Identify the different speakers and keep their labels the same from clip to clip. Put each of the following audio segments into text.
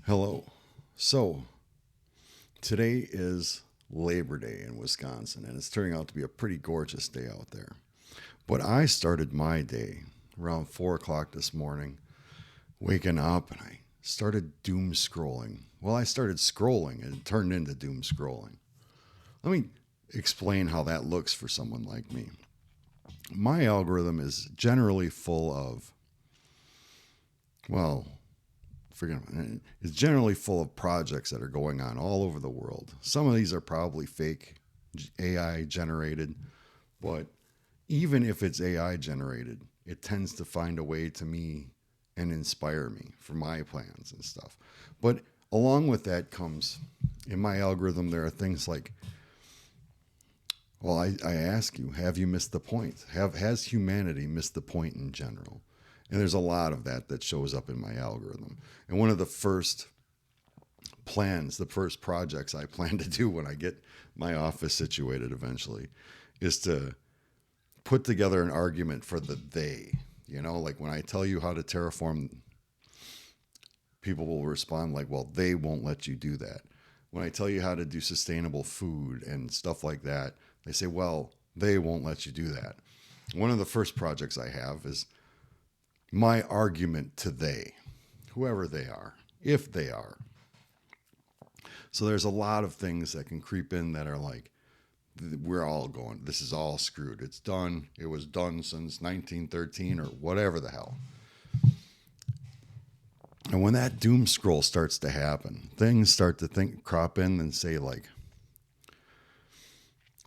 Speaker 1: Hello. So, today is Labor Day in Wisconsin, and it's turning out to be a pretty gorgeous day out there. But I started my day around 4 o'clock this morning, waking up, and I started doom scrolling. Well, I started scrolling, and it turned into doom scrolling. Let me explain how that looks for someone like me. My algorithm is generally full of, well, forget it. It's generally full of projects that are going on all over the world. Some of these are probably fake AI generated, but even if it's AI generated, it tends to find a way to me and inspire me for my plans and stuff. But along with that comes, in my algorithm, there are things like, well, I ask you, have you missed the point? Has humanity missed the point in general? And there's a lot of that shows up in my algorithm. And one of the first plans, the first projects I plan to do when I get my office situated eventually, is to put together an argument for the they. You know, like when I tell you how to terraform, people will respond like, well, they won't let you do that. When I tell you how to do sustainable food and stuff like that, they say, well, they won't let you do that. One of the first projects I have is my argument to they, whoever they are, if they are. So there's a lot of things that can creep in that are like, we're all going, this is all screwed. It's done. It was done since 1913 or whatever the hell. And when that doom scroll starts to happen, things start to crop in and say like,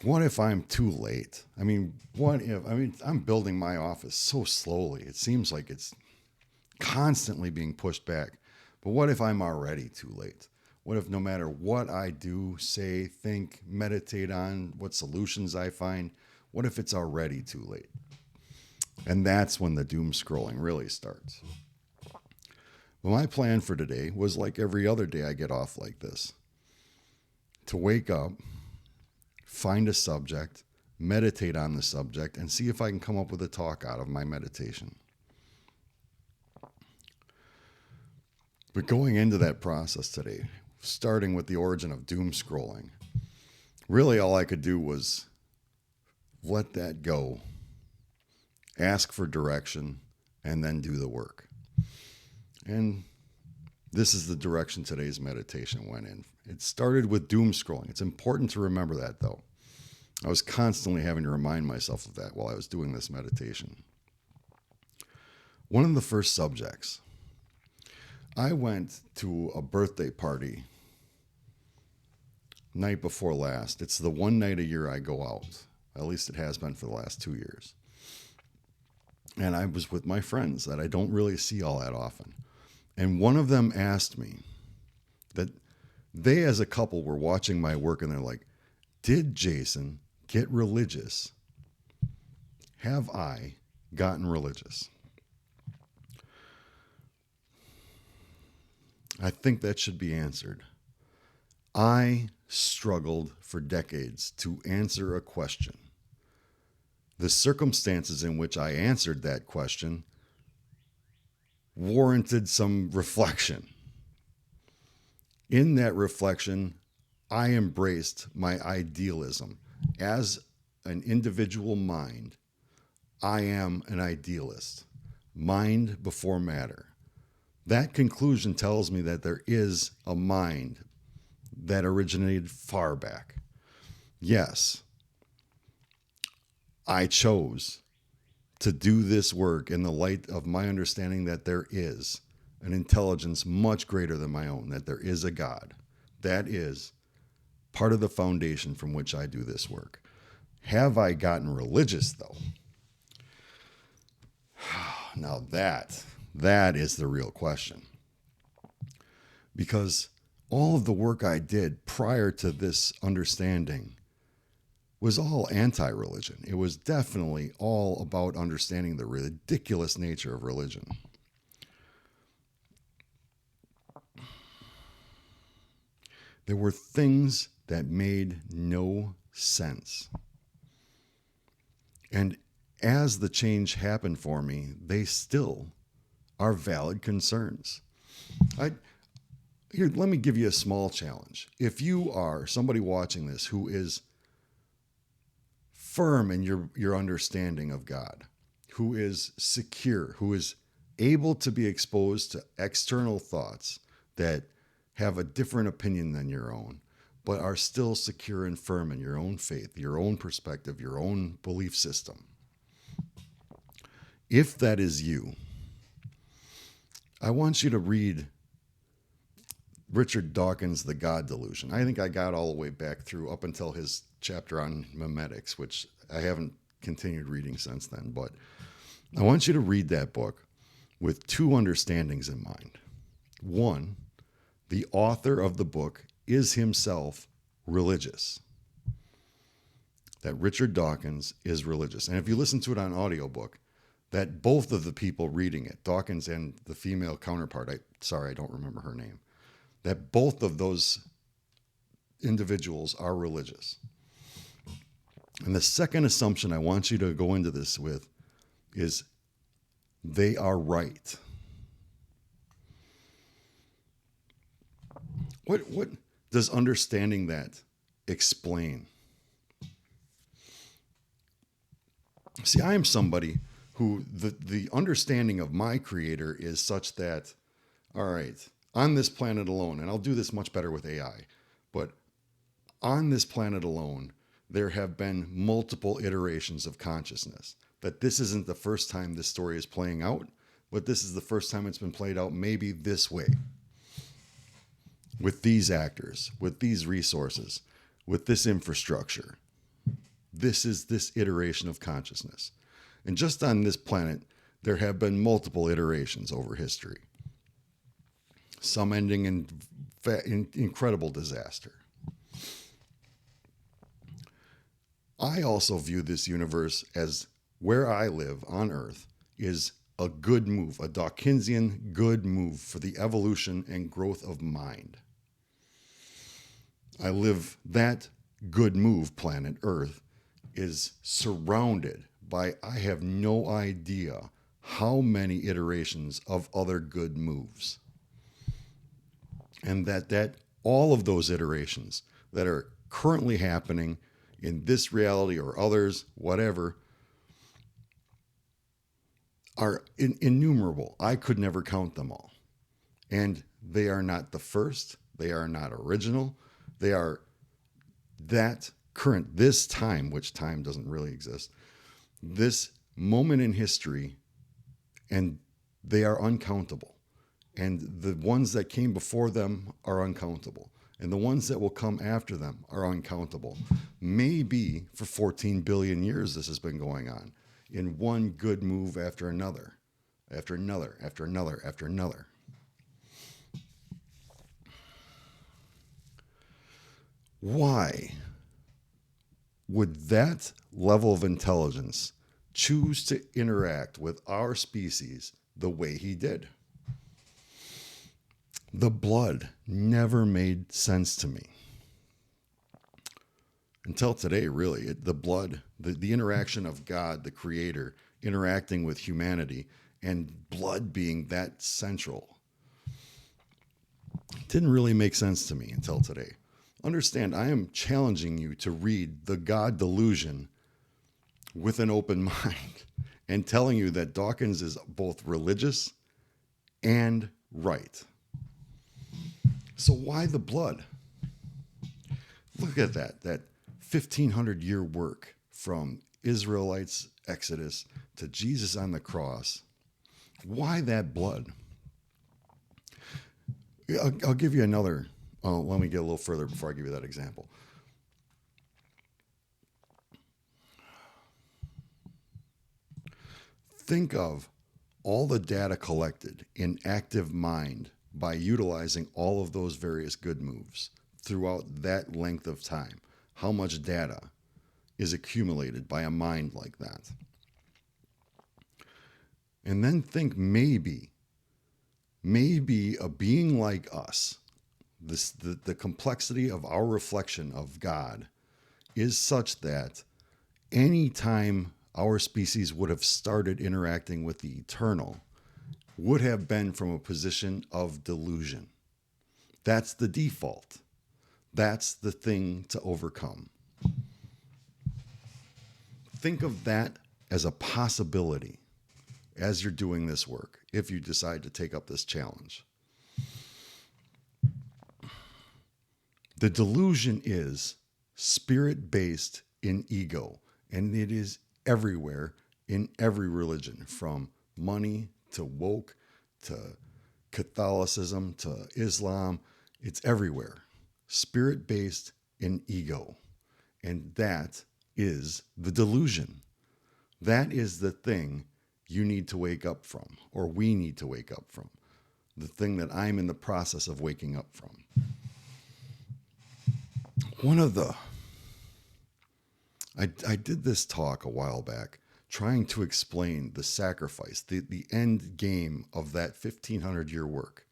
Speaker 1: what if I'm too late? I'm building my office so slowly. It seems like it's constantly being pushed back. But what if I'm already too late? What if no matter what I do, say, think, meditate on, what solutions I find, what if it's already too late? And that's when the doom scrolling really starts. Well, my plan for today was like every other day I get off like this, to wake up, find a subject, meditate on the subject, and see if I can come up with a talk out of my meditation. But going into that process today, starting with the origin of doom scrolling, really all I could do was let that go, ask for direction, and then do the work. And this is the direction today's meditation went in. It started with doom scrolling. It's important to remember that, though. I was constantly having to remind myself of that while I was doing this meditation. One of the first subjects, I went to a birthday party night before last. It's the one night a year I go out. At least it has been for the last 2 years. And I was with my friends that I don't really see all that often. And one of them asked me that they, as a couple, were watching my work and they're like, did Jason get religious? Have I gotten religious? I think that should be answered. I struggled for decades to answer a question. The circumstances in which I answered that question warranted some reflection. In that reflection, I embraced my idealism. As an individual mind, I am an idealist. Mind before matter. That conclusion tells me that there is a mind that originated far back. Yes, I chose to do this work in the light of my understanding that there is an intelligence much greater than my own, that there is a God. That is part of the foundation from which I do this work. Have I gotten religious, though? Now that is the real question. Because all of the work I did prior to this understanding was all anti-religion. It was definitely all about understanding the ridiculous nature of religion. There were things that made no sense. And as the change happened for me, they still are valid concerns. Here, let me give you a small challenge. If you are somebody watching this who is firm in your understanding of God, who is secure, who is able to be exposed to external thoughts that have a different opinion than your own, but are still secure and firm in your own faith, your own perspective, your own belief system. If that is you, I want you to read Richard Dawkins' The God Delusion. I think I got all the way back through up until his chapter on memetics, which I haven't continued reading since then. But I want you to read that book with two understandings in mind. One, the author of the book is himself religious. That Richard Dawkins is religious. And if you listen to it on audiobook, that both of the people reading it, Dawkins and the female counterpart, I don't remember her name, that both of those individuals are religious. And the second assumption I want you to go into this with is they are right. What does understanding that explain? See, I am somebody who the understanding of my creator is such that, all right, on this planet alone, and I'll do this much better with AI, but on this planet alone, there have been multiple iterations of consciousness. That this isn't the first time this story is playing out, but this is the first time it's been played out maybe this way. With these actors, with these resources, with this infrastructure. This is this iteration of consciousness. And just on this planet, there have been multiple iterations over history. Some ending in incredible disaster. I also view this universe as where I live on Earth is a good move, a Dawkinsian good move for the evolution and growth of mind. I live that good move planet Earth is surrounded by, I have no idea how many iterations of other good moves. And that all of those iterations that are currently happening in this reality or others, whatever, are innumerable. I could never count them all. And they are not the first. They are not original. They are that current, this time, which time doesn't really exist, this moment in history, and they are uncountable. And the ones that came before them are uncountable. And the ones that will come after them are uncountable. Maybe for 14 billion years this has been going on in one good move after another, after another, after another, after another. Why would that level of intelligence choose to interact with our species the way he did? The blood never made sense to me. Until today, really. The blood, the interaction of God, the creator, interacting with humanity, and blood being that central, didn't really make sense to me until today. Understand, I am challenging you to read The God Delusion with an open mind and telling you that Dawkins is both religious and right. So why the blood? Look at that 1,500-year work from Israelites' Exodus to Jesus on the cross. Why that blood? I'll give you another. Let me get a little further before I give you that example. Think of all the data collected in active mind by utilizing all of those various good moves throughout that length of time. How much data is accumulated by a mind like that? And then think maybe a being like us, the complexity of our reflection of God is such that any time our species would have started interacting with the eternal would have been from a position of delusion. That's the default. That's the thing to overcome. Think of that as a possibility as you're doing this work, if you decide to take up this challenge. The delusion is spirit-based in ego, and it is everywhere in every religion, from money to woke to Catholicism to Islam. It's everywhere. Spirit-based in ego. And that is the delusion. That is the thing you need to wake up from, or we need to wake up from. The thing that I'm in the process of waking up from. I did this talk a while back trying to explain the sacrifice, the end game of that 1500-year work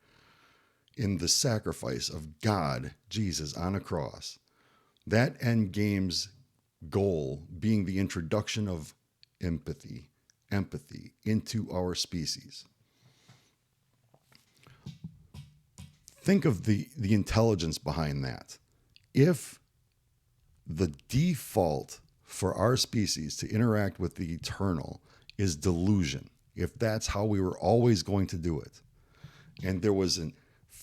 Speaker 1: in the sacrifice of God, Jesus, on a cross. That end game's goal being the introduction of empathy into our species. Think of the intelligence behind that. If the default for our species to interact with the eternal is delusion, if that's how we were always going to do it, and there was a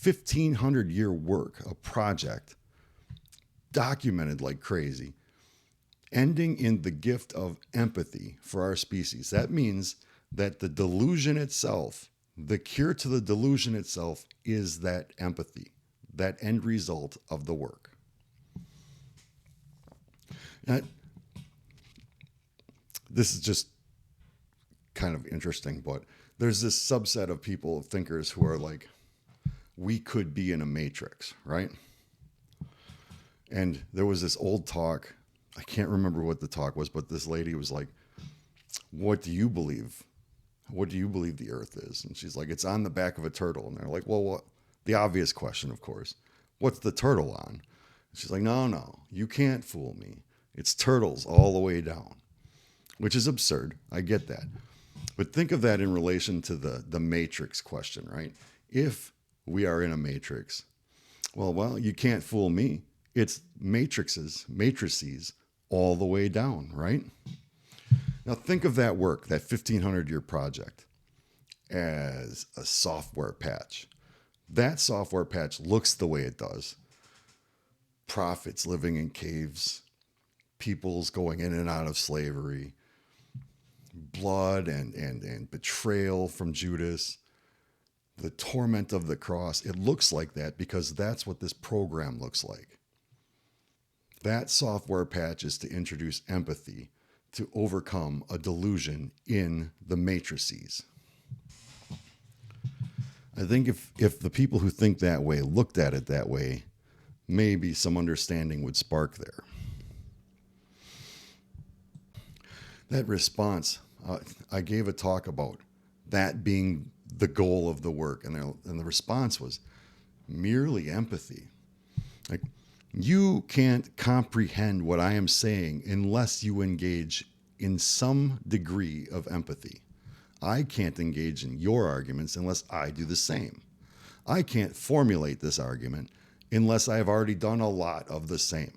Speaker 1: 1500-year work, a project, documented like crazy, ending in the gift of empathy for our species, that means that the delusion itself, the cure to the delusion itself, is that empathy, that end result of the work. Now, this is just kind of interesting, but there's this subset of people, of thinkers, who are like, we could be in a matrix, right? And there was this old talk, I can't remember what the talk was, but this lady was like, what do you believe? What do you believe the earth is? And she's like, it's on the back of a turtle. And they're like, well, what? The obvious question, of course, what's the turtle on? And she's like, no, you can't fool me. It's turtles all the way down, which is absurd. I get that. But think of that in relation to the matrix question, right? If we are in a matrix, well, you can't fool me. It's matrices all the way down, right? Now think of that work, that 1500-year project, as a software patch. That software patch looks the way it does. Prophets living in caves, peoples going in and out of slavery, blood and betrayal from Judas, the torment of the cross. It looks like that because that's what this program looks like. That software patch is to introduce empathy, to overcome a delusion in the matrices. I think if the people who think that way looked at it that way, maybe some understanding would spark there. That response, I gave a talk about that being the goal of the work, and the response was merely empathy. Like, you can't comprehend what I am saying unless you engage in some degree of empathy. I can't engage in your arguments unless I do the same. I can't formulate this argument unless I have already done a lot of the same.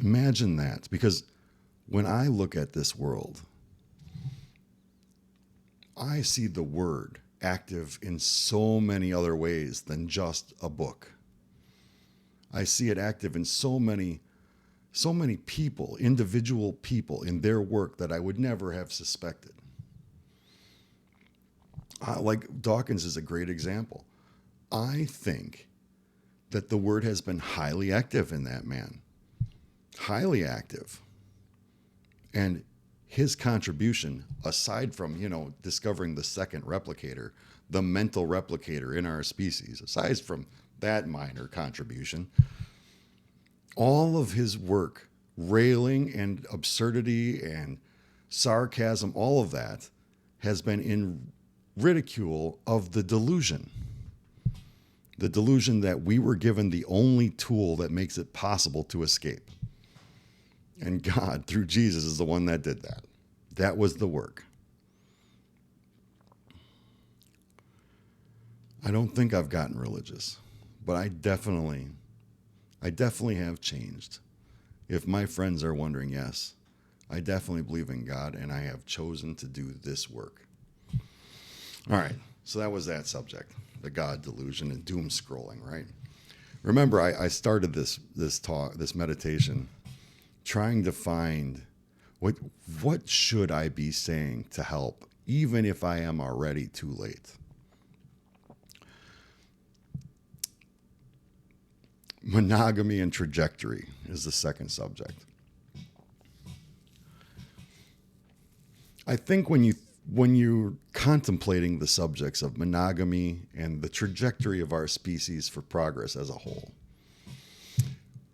Speaker 1: Imagine that, because when I look at this world, I see the word active in so many other ways than just a book. I see it active in so many people, individual people in their work that I would never have suspected. Like Dawkins is a great example. I think that the word has been highly active in that man. Highly active. And his contribution, aside from, discovering the second replicator, the mental replicator in our species, aside from that minor contribution, all of his work, railing and absurdity and sarcasm, all of that has been in ridicule of the delusion. The delusion that we were given the only tool that makes it possible to escape. And God, through Jesus, is the one that did that. That was the work. I don't think I've gotten religious, but I definitely have changed. If my friends are wondering, yes, I definitely believe in God, and I have chosen to do this work. All right, so that was that subject, the God delusion and doom scrolling, right? Remember, I started this meditation, trying to find what should I be saying to help, even if I am already too late. Monogamy and trajectory is the second subject. I think when you're contemplating the subjects of monogamy and the trajectory of our species for progress as a whole,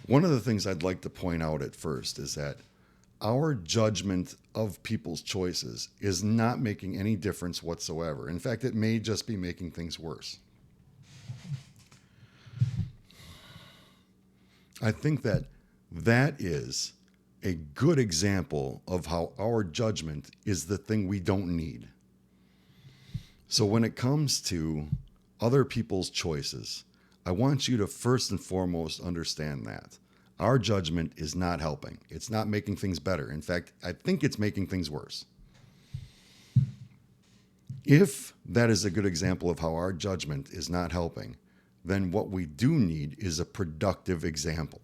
Speaker 1: one of the things I'd like to point out at first is that our judgment of people's choices is not making any difference whatsoever. In fact, it may just be making things worse. I think that is a good example of how our judgment is the thing we don't need. So when it comes to other people's choices, I want you to first and foremost understand that our judgment is not helping. It's not making things better. In fact, I think it's making things worse. If that is a good example of how our judgment is not helping, then what we do need is a productive example.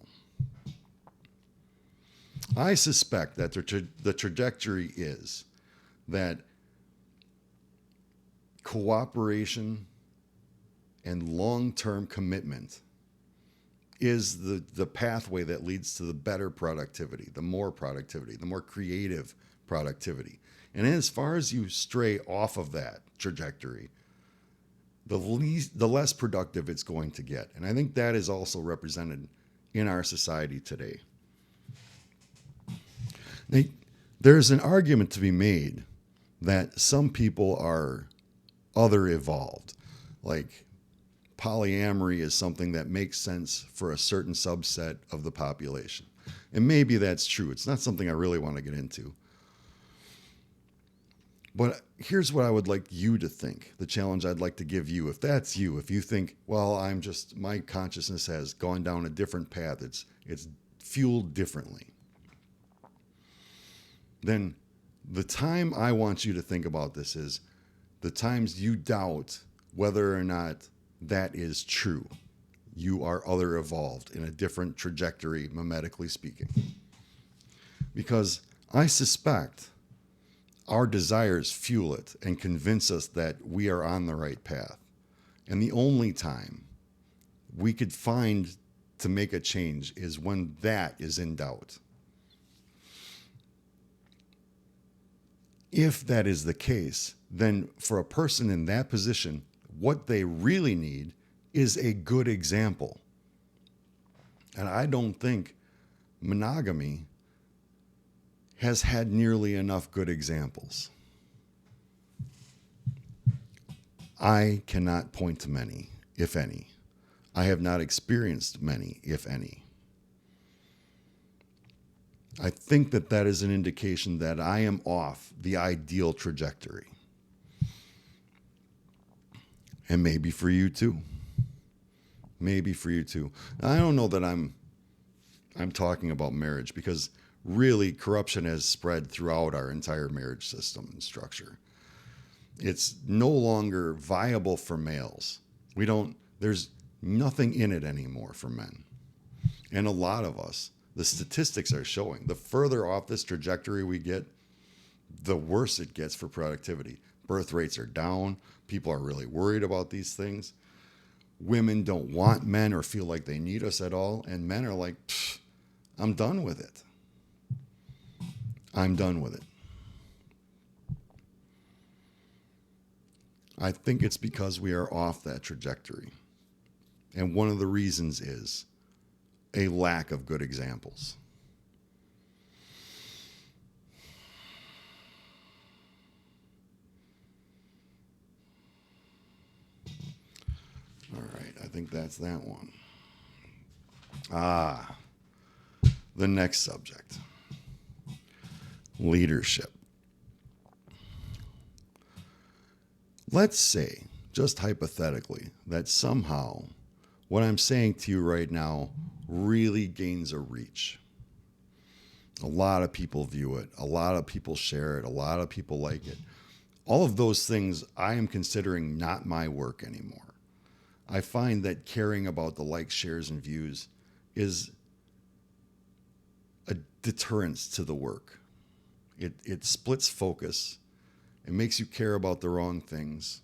Speaker 1: I suspect that the trajectory is that cooperation and long-term commitment is the pathway that leads to the better productivity, the more creative productivity. And as far as you stray off of that trajectory, the less productive it's going to get. And I think that is also represented in our society today. Now, there's an argument to be made that some people are other evolved. Like polyamory is something that makes sense for a certain subset of the population. And maybe that's true. It's not something I really want to get into. But here's what I would like you to think, the challenge I'd like to give you. If that's you, if you think, well, my consciousness has gone down a different path, it's fueled differently, then the time I want you to think about this is the times you doubt whether or not that is true. You are other evolved in a different trajectory, mimetically speaking. Because I suspect our desires fuel it and convince us that we are on the right path. And the only time we could find to make a change is when that is in doubt. If that is the case, then for a person in that position, what they really need is a good example. And I don't think monogamy has had nearly enough good examples. I cannot point to many, if any. I have not experienced many, if any. I think that is an indication that I am off the ideal trajectory. And maybe for you too. Maybe for you too. I don't know that I'm talking about marriage, because really corruption has spread throughout our entire marriage system and structure. It's no longer viable for males. There's nothing in it anymore for men. And a lot of us, the statistics are showing, the further off this trajectory we get, the worse it gets for productivity. Birth rates are down. People are really worried about these things. Women don't want men or feel like they need us at all. And men are like, I'm done with it. I'm done with it. I think it's because we are off that trajectory. And one of the reasons is a lack of good examples. All right, I think that's that one. The next subject. Leadership. Let's say just hypothetically, that somehow what I'm saying to you right now really gains a reach. A lot of people view it. A lot of people share it. A lot of people like it. All of those things I am considering not my work anymore. I find that caring about the likes, shares, and views is a deterrence to the work. It splits focus. It makes you care about the wrong things.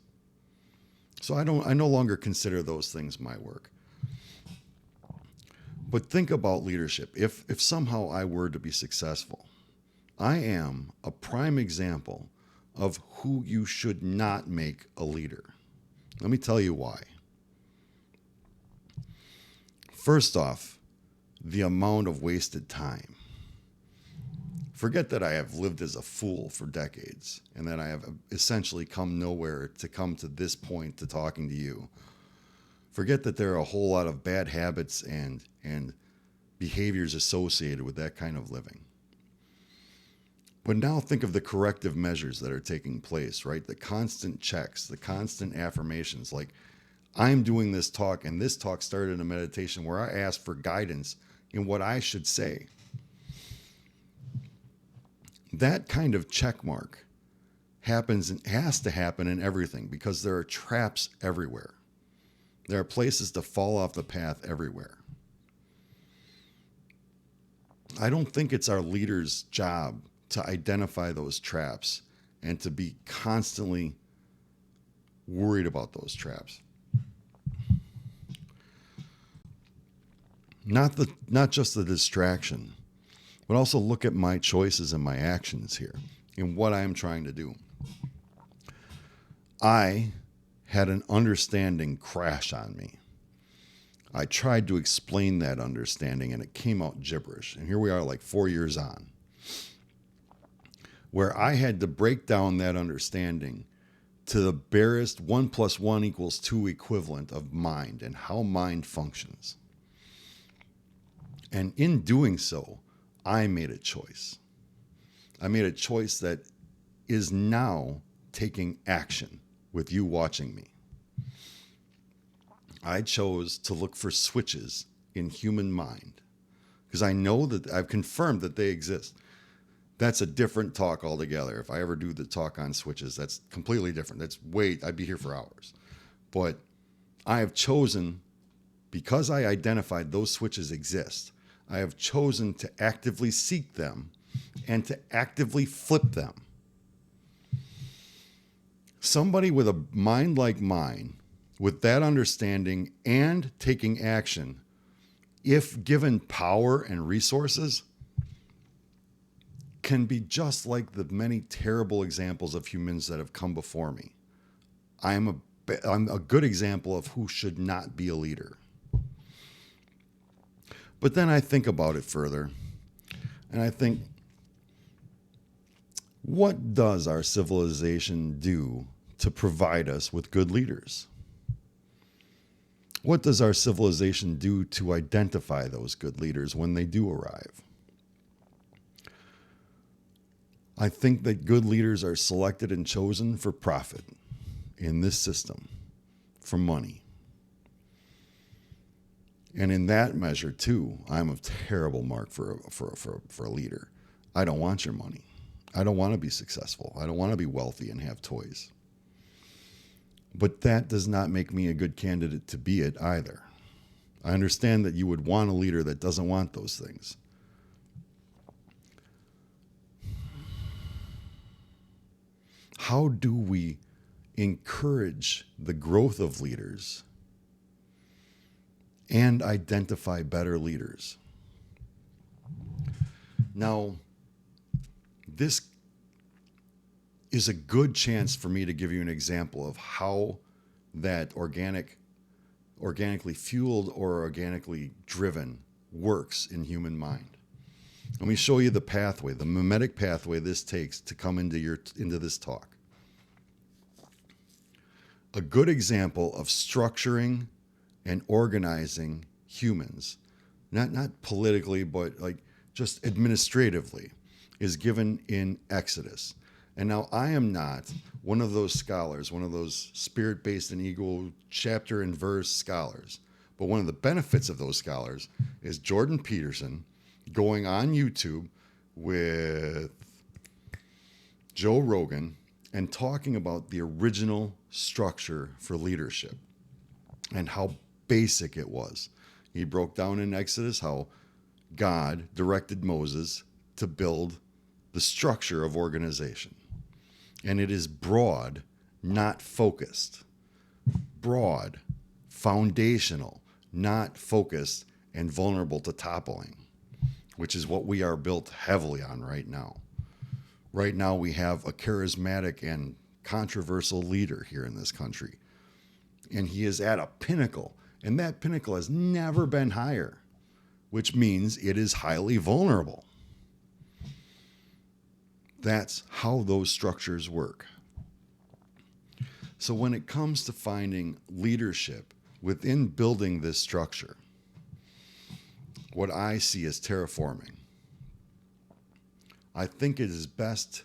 Speaker 1: So I no longer consider those things my work. But think about leadership. If somehow I were to be successful, I am a prime example of who you should not make a leader. Let me tell you why. First off, the amount of wasted time. Forget that I have lived as a fool for decades and that I have essentially come nowhere to come to this point to talking to you. Forget that there are a whole lot of bad habits and behaviors associated with that kind of living. But now think of the corrective measures that are taking place, right? The constant checks, the constant affirmations. Like, I'm doing this talk, and this talk started in a meditation where I asked for guidance in what I should say. That kind of check mark happens and has to happen in everything because there are traps everywhere. There are places to fall off the path everywhere. I don't think it's our leaders' job to identify those traps and to be constantly worried about those traps. Not just the distraction, but also look at my choices and my actions here and what I am trying to do. I had an understanding crash on me. I tried to explain that understanding and it came out gibberish. And here we are like 4 years on, where I had to break down that understanding to the barest 1 + 1 = 2 equivalent of mind and how mind functions. And in doing so, I made a choice. I made a choice that is now taking action with you watching me. I chose to look for switches in human mind because I know that I've confirmed that they exist. That's a different talk altogether. If I ever do the talk on switches, that's completely different. I'd be here for hours. But I have chosen, because I identified those switches exist, I have chosen to actively seek them and to actively flip them. Somebody with a mind like mine, with that understanding and taking action, if given power and resources, can be just like the many terrible examples of humans that have come before me. I'm a good example of who should not be a leader. But then I think about it further, and I think, what does our civilization do to provide us with good leaders? What does our civilization do to identify those good leaders when they do arrive? I think that good leaders are selected and chosen for profit in this system, for money. And in that measure, too, I'm a terrible mark for a leader. I don't want your money. I don't want to be successful. I don't want to be wealthy and have toys. But that does not make me a good candidate to be it either. I understand that you would want a leader that doesn't want those things. How do we encourage the growth of leaders and identify better leaders? Now, this is a good chance for me to give you an example of how that organically fueled or organically driven works in human mind. Let me show you the pathway, the mimetic pathway this takes to come into this talk. A good example of structuring and organizing humans, not politically, but like just administratively, is given in Exodus. And now I am not one of those scholars, one of those spirit-based and ego chapter and verse scholars. But one of the benefits of those scholars is Jordan Peterson going on YouTube with Joe Rogan and talking about the original structure for leadership and how basic it was. He broke down in Exodus how God directed Moses to build the structure of organization. And it is broad, not focused. Broad, foundational, not focused, and vulnerable to toppling, which is what we are built heavily on right now. Right now, we have a charismatic and controversial leader here in this country. And he is at a pinnacle. And that pinnacle has never been higher, which means it is highly vulnerable. That's how those structures work. So when it comes to finding leadership within building this structure, what I see as terraforming, I think it is best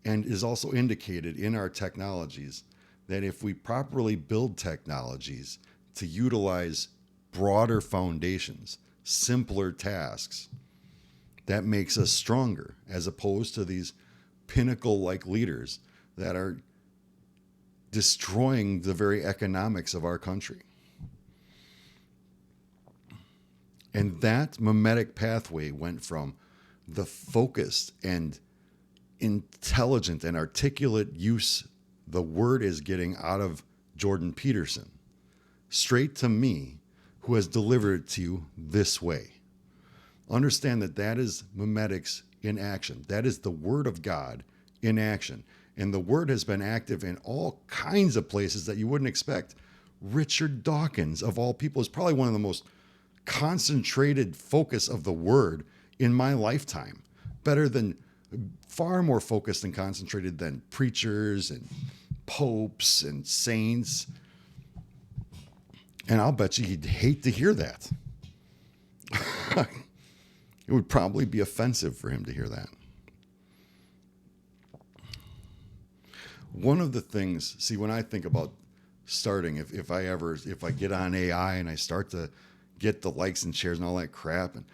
Speaker 1: and is also indicated in our technologies that if we properly build technologies to utilize broader foundations, simpler tasks, that makes us stronger as opposed to these pinnacle-like leaders that are destroying the very economics of our country. And that mimetic pathway went from the focused and intelligent and articulate use the word is getting out of Jordan Peterson straight to me, who has delivered it to you this way. Understand that that is mimetics in action. That is the word of God in action. And the word has been active in all kinds of places that you wouldn't expect. Richard Dawkins, of all people, is probably one of the most concentrated focus of the word in my lifetime. Far more focused and concentrated than preachers and popes and saints. And I'll bet you he'd hate to hear that. It would probably be offensive for him to hear that. One of the things, see, when I think about starting, if I get on AI and I start to get the likes and shares and all that crap, and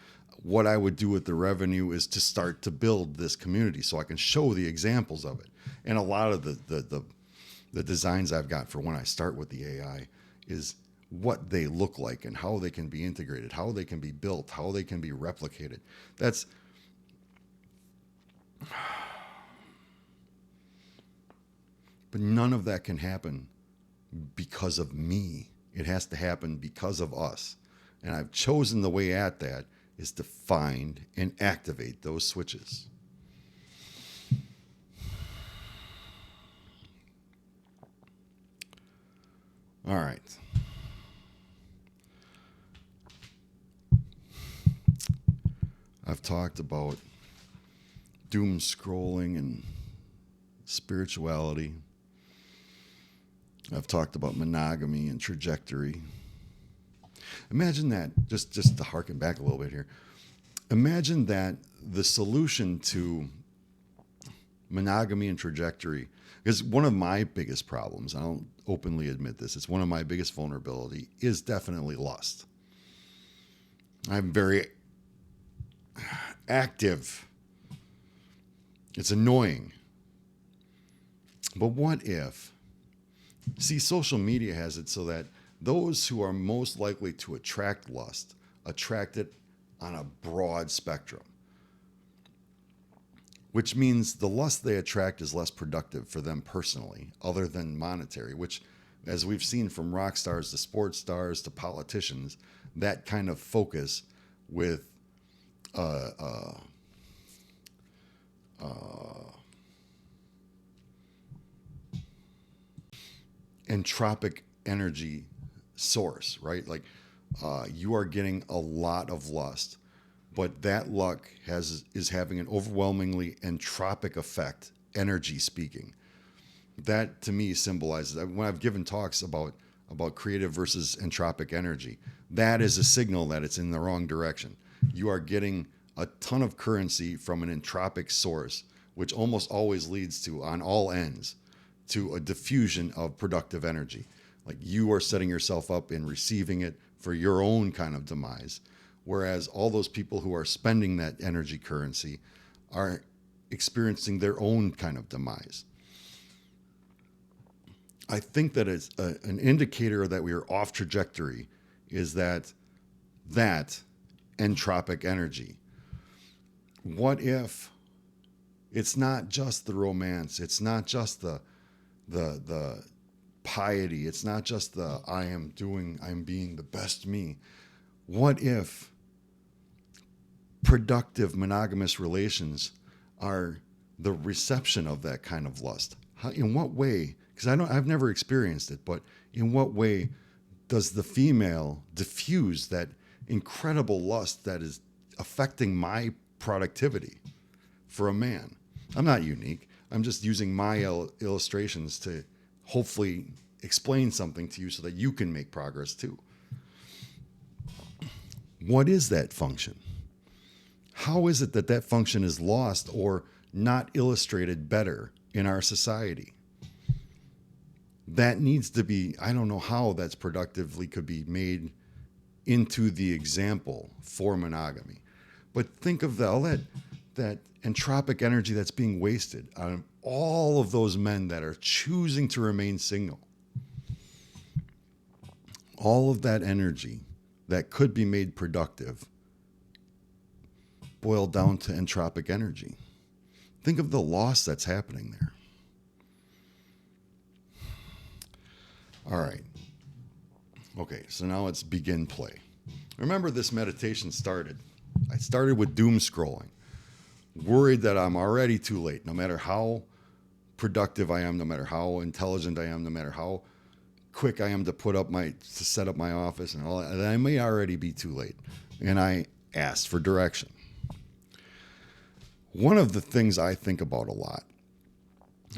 Speaker 1: what I would do with the revenue is to start to build this community so I can show the examples of it. And a lot of the designs I've got for when I start with the AI is what they look like and how they can be integrated, how they can be built, how they can be replicated. But none of that can happen because of me. It has to happen because of us. And I've chosen the way at that is to find and activate those switches. All right. I've talked about doomscrolling and spirituality. I've talked about monogamy and trajectory. Imagine that, just to harken back a little bit here. Imagine that the solution to monogamy and trajectory is one of my biggest problems. I don't openly admit this. It's one of my biggest vulnerability is definitely lust. I'm very active. It's annoying. But what if, see, social media has it so that those who are most likely to attract lust attract it on a broad spectrum, which means the lust they attract is less productive for them personally, other than monetary, which, as we've seen from rock stars to sports stars to politicians, that kind of focus with entropic energy source, right? Like you are getting a lot of lust, but that luck is having an overwhelmingly entropic effect, energy speaking. That to me symbolizes that when I've given talks about creative versus entropic energy, that is a signal that it's in the wrong direction. You are getting a ton of currency from an entropic source, which almost always leads to, on all ends, to a diffusion of productive energy. Like you are setting yourself up and receiving it for your own kind of demise. Whereas all those people who are spending that energy currency are experiencing their own kind of demise. I think that it's an indicator that we are off trajectory is that entropic energy. What if it's not just the romance, it's not just the piety, it's not just the I'm being the best me. What if productive monogamous relations are the reception of that kind of lust? In what way? Because I've never experienced it, but in what way does the female diffuse that incredible lust that is affecting my productivity for a man? I'm not unique. I'm just using my illustrations to hopefully explain something to you so that you can make progress too. What is that function? How is it that that function is lost or not illustrated better in our society? That needs to be, I don't know how that's productively could be made into the example for monogamy. But think of all that entropic energy that's being wasted on all of those men that are choosing to remain single. All of that energy that could be made productive boiled down to entropic energy. Think of the loss that's happening there. All right. Okay, so now let's begin play. Remember, this meditation started. I started with doom scrolling, worried that I'm already too late, no matter how productive I am, no matter how intelligent I am, no matter how quick I am to set up my office and all that I may already be too late. And I asked for direction. One of the things I think about a lot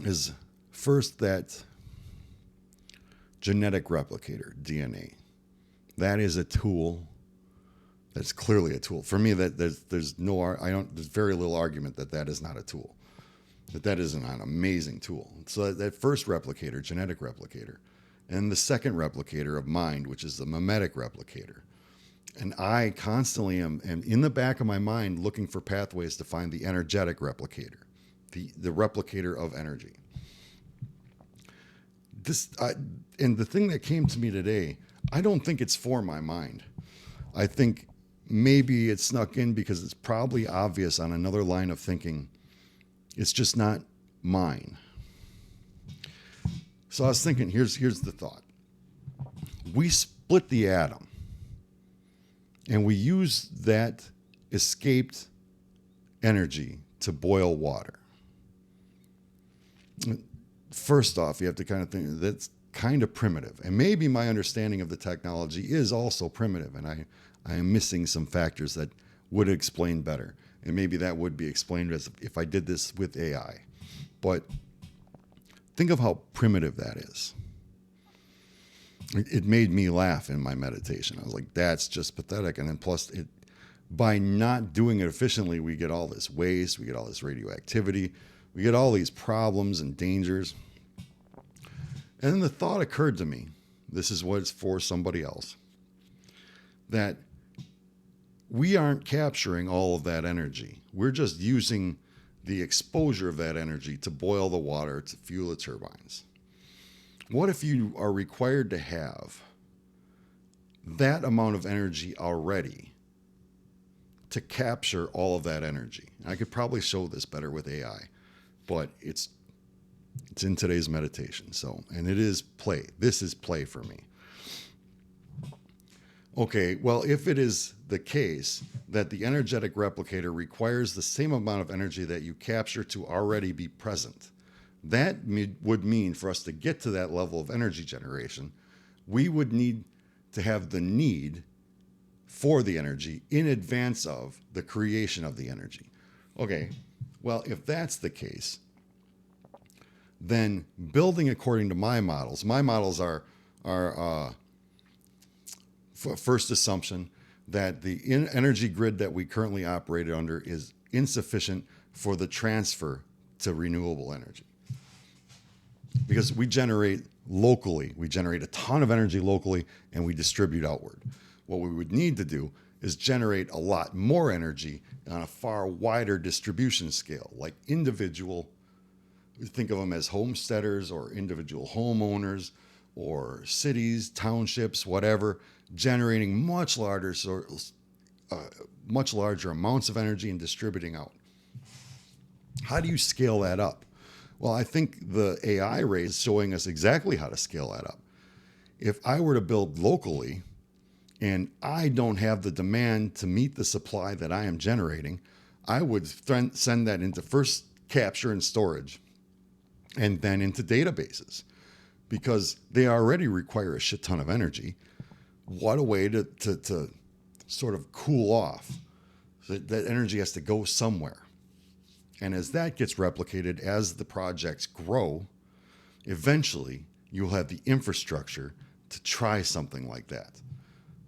Speaker 1: is first that genetic replicator, DNA. That is a tool. That's clearly a tool. For me, that there's very little argument that is not a tool. That is an amazing tool. So that first replicator, genetic replicator, and the second replicator of mind, which is the mimetic replicator. And I constantly am in the back of my mind looking for pathways to find the energetic replicator, the replicator of energy. And the thing that came to me today, I don't think it's for my mind. I think maybe it snuck in because it's probably obvious on another line of thinking. It's just not mine. So I was thinking, here's the thought. We split the atom and we use that escaped energy to boil water. First off, you have to kind of think that's kind of primitive. And maybe my understanding of the technology is also primitive, and I am missing some factors that would explain better. And maybe that would be explained as if I did this with AI. But think of how primitive that is. It made me laugh in my meditation. I was like, that's just pathetic. And then plus, by not doing it efficiently, we get all this waste, we get all this radioactivity, we get all these problems and dangers. And then the thought occurred to me, this is what it's for somebody else, that we aren't capturing all of that energy. We're just using the exposure of that energy to boil the water to fuel the turbines. What if you are required to have that amount of energy already to capture all of that energy? I could probably show this better with AI, but it's in today's meditation. So, and it is play. This is play for me. Okay, well, if it is the case that the energetic replicator requires the same amount of energy that you capture to already be present, that would mean for us to get to that level of energy generation, we would need to have the need for the energy in advance of the creation of the energy. Okay, well, if that's the case, then building according to my models are first assumption that the energy grid that we currently operate under is insufficient for the transfer to renewable energy. Because we generate locally, we generate a ton of energy locally, and we distribute outward. What we would need to do is generate a lot more energy on a far wider distribution scale, like individual, think of them as homesteaders or individual homeowners or cities, townships, whatever, generating much larger amounts of energy and distributing out. How do you scale that up? Well, I think the AI ray is showing us exactly how to scale that up. If I were to build locally and I don't have the demand to meet the supply that I am generating, I would send that into first capture and storage and then into databases, because they already require a shit ton of energy. What a way to sort of cool off. That energy has to go somewhere. And as that gets replicated, as the projects grow, eventually you'll have the infrastructure to try something like that.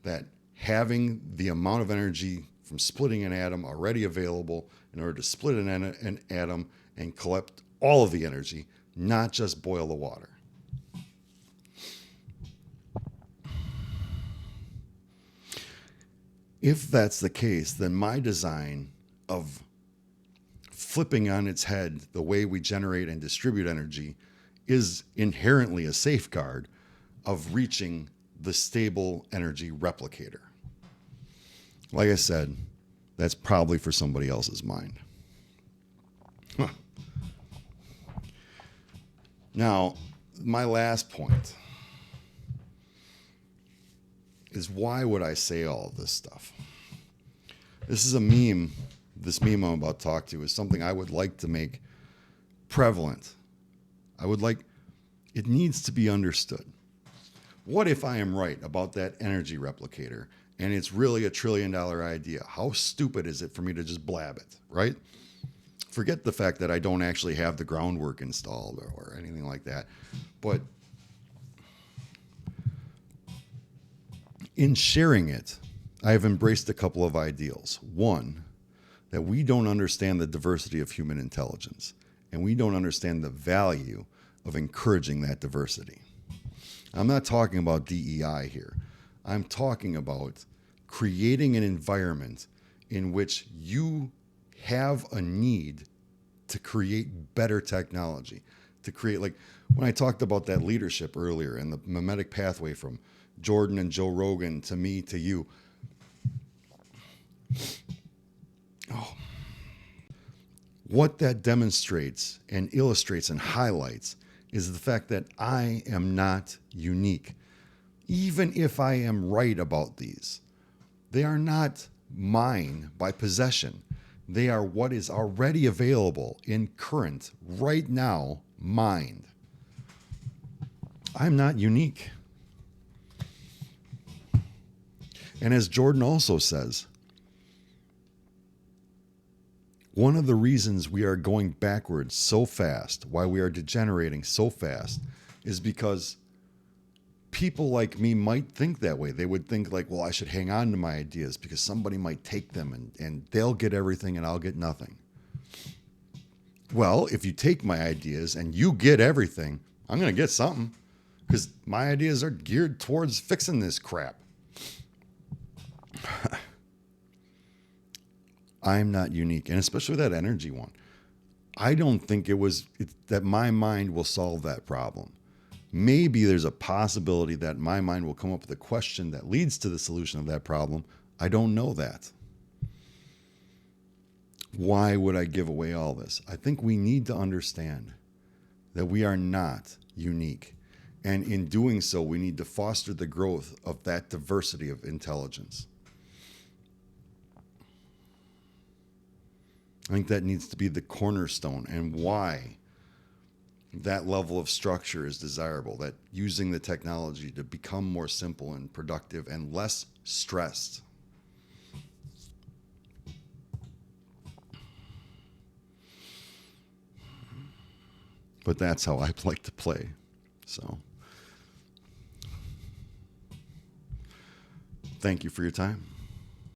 Speaker 1: That having the amount of energy from splitting an atom already available in order to split an atom and collect all of the energy, not just boil the water. If that's the case, then my design of flipping on its head the way we generate and distribute energy is inherently a safeguard of reaching the stable energy replicator. Like I said, that's probably for somebody else's mind. Huh. Now, my last point is, why would I say all this stuff? This is a meme. This meme I'm about to talk to is something I would like to make prevalent. It needs to be understood. What if I am right about that energy replicator and it's really $1 trillion idea? How stupid is it for me to just blab it, right? Forget the fact that I don't actually have the groundwork installed or anything like that. But in sharing it, I have embraced a couple of ideals. One, that we don't understand the diversity of human intelligence, and we don't understand the value of encouraging that diversity. I'm not talking about DEI here. I'm talking about creating an environment in which you have a need to create better technology, to create, like when I talked about that leadership earlier and the mimetic pathway from Jordan and Joe Rogan to me to you. Oh. What that demonstrates and illustrates and highlights is the fact that I am not unique. Even if I am right about these, they are not mine by possession. They are what is already available in current, right now, mind. I'm not unique. And as Jordan also says, one of the reasons we are going backwards so fast, why we are degenerating so fast, is because people like me might think that way. They would think like, well, I should hang on to my ideas because somebody might take them and they'll get everything and I'll get nothing. Well, if you take my ideas and you get everything, I'm going to get something, because my ideas are geared towards fixing this crap. I'm not unique, and especially that energy one. I don't think that my mind will solve that problem. Maybe there's a possibility that my mind will come up with a question that leads to the solution of that problem. I don't know that. Why would I give away all this? I think we need to understand that we are not unique. And in doing so, we need to foster the growth of that diversity of intelligence. I think that needs to be the cornerstone, and why that level of structure is desirable, that using the technology to become more simple and productive and less stressed. But that's how I like to play. So, thank you for your time.